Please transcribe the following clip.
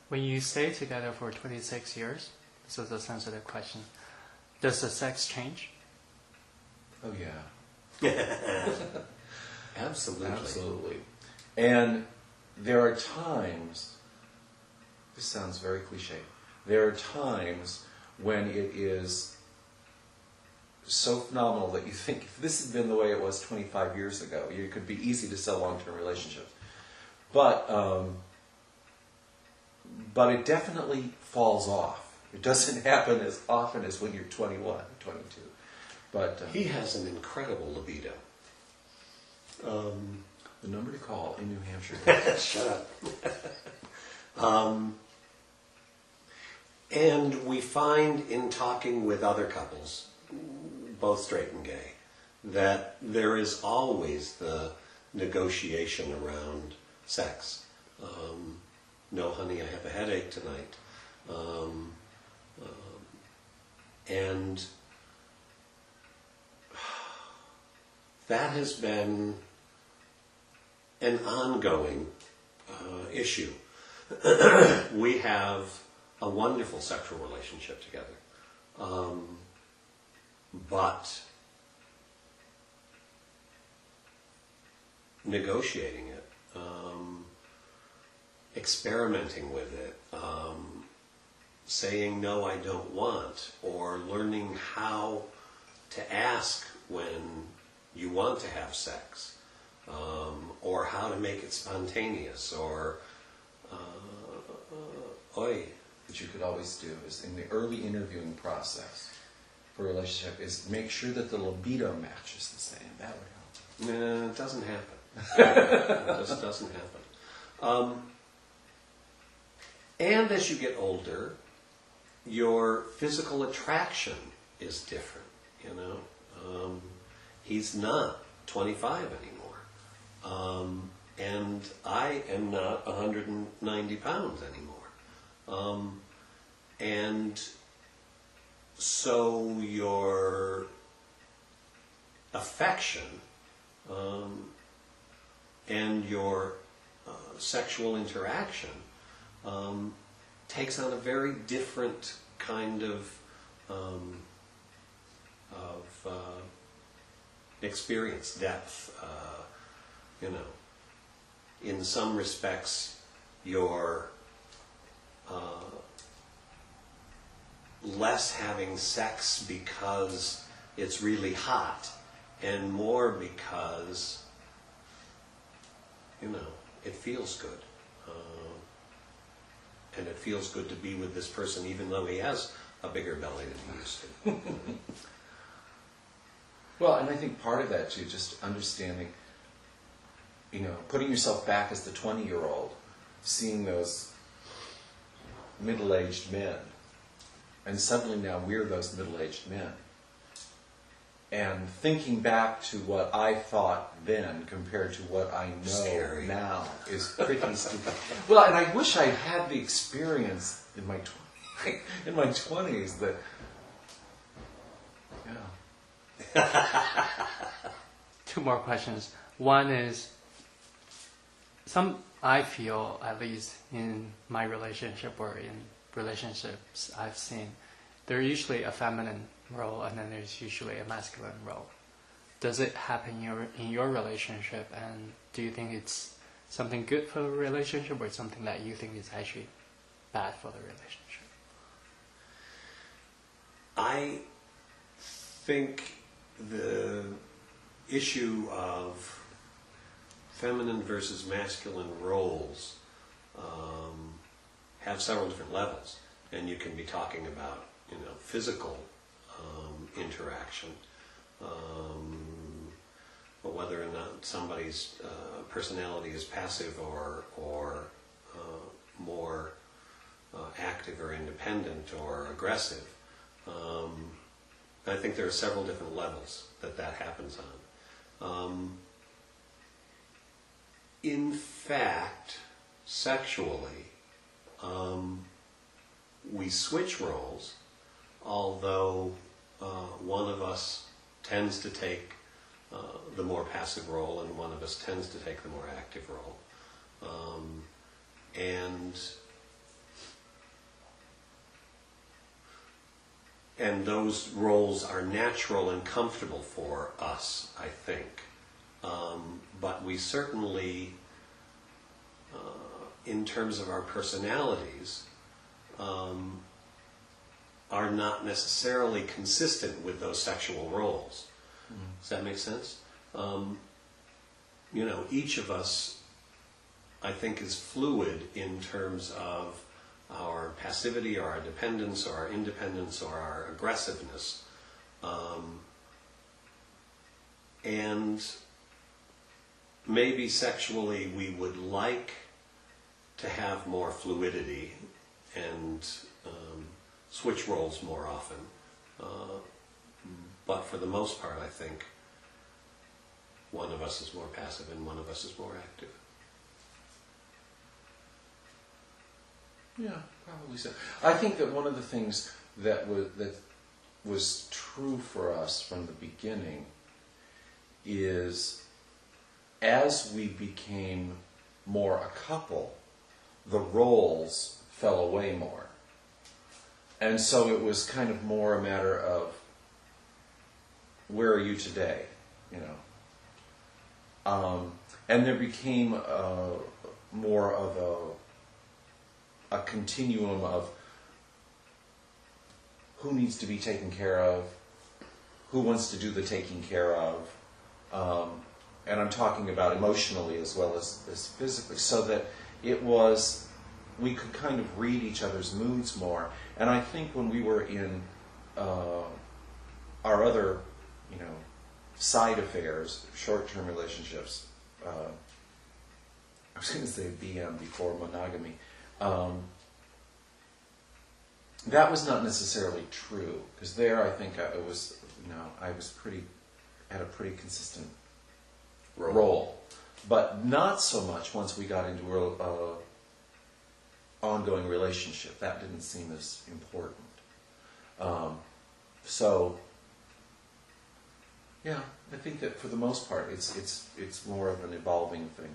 When you stay together for 26 years, this is a sensitive question, does the sex change? Oh, yeah. Absolutely. Absolutely. And there are times, this sounds very cliche, there are times when it is so phenomenal that you think, if this had been the way it was 25 years ago, it could be easy to sell long-term relationships. But it definitely falls off. It doesn't happen as often as when you're 21, 22. But he has an incredible libido. The number to call in New Hampshire. Shut up. And we find in talking with other couples, both straight and gay, that there is always the negotiation around sex. No, honey, I have a headache tonight. And that has been an ongoing issue. We have a wonderful sexual relationship together. But negotiating it, experimenting with it, saying no, I don't want, or learning how to ask when you want to have sex, or how to make it spontaneous, or What you could always do is, in the early interviewing process for a relationship, is make sure that the libido matches the same. That would help. No, it doesn't happen. It just doesn't happen. And as you get older, your physical attraction is different, you know. He's not 25 anymore. And I am not 190 pounds anymore. And so your affection and your sexual interaction takes on a very different kind of experience, depth. You know, in some respects, you're less having sex because it's really hot, and more because, you know, it feels good. And it feels good to be with this person even though he has a bigger belly than he used to. Well, and I think part of that too, just understanding, you know, putting yourself back as the 20-year-old, seeing those middle-aged men, and suddenly now we're those middle-aged men. And thinking back to what I thought then compared to what I know now is pretty stupid. Well, and I wish I'd had the experience in my 20s that, yeah. Two more questions. One is, I feel, at least in my relationship or in relationships I've seen, there's usually a feminine role and then there's usually a masculine role. Does it happen in your relationship, and do you think it's something good for the relationship or something that you think is actually bad for the relationship? I think the issue of feminine versus masculine roles have several different levels, and you can be talking about, you know, physical interaction, but whether or not somebody's personality is passive or more active or independent or aggressive. I think there are several different levels that happens on. In fact, sexually, we switch roles, although one of us tends to take the more passive role and one of us tends to take the more active role. And and those roles are natural and comfortable for us, I think. But we certainly, in terms of our personalities, are not necessarily consistent with those sexual roles. Does that make sense? Each of us, I think, is fluid in terms of our passivity or our dependence or our independence or our aggressiveness. And maybe sexually we would like to have more fluidity and switch roles more often. But for the most part, I think one of us is more passive and one of us is more active. Yeah, probably so. I think that one of the things that was true for us from the beginning is as we became more a couple, the roles fell away more. And so it was kind of more a matter of, where are you today? And there became more of a continuum of who needs to be taken care of, who wants to do the taking care of, and I'm talking about emotionally as well as physically, so that we could kind of read each other's moods more. And I think when we were in our other, side affairs, short-term relationships, I was going to say BM before monogamy, that was not necessarily true, because there I think I was had a pretty consistent role, but not so much once we got into a ongoing relationship. That didn't seem as important. So, yeah, I think that for the most part, it's more of an evolving thing.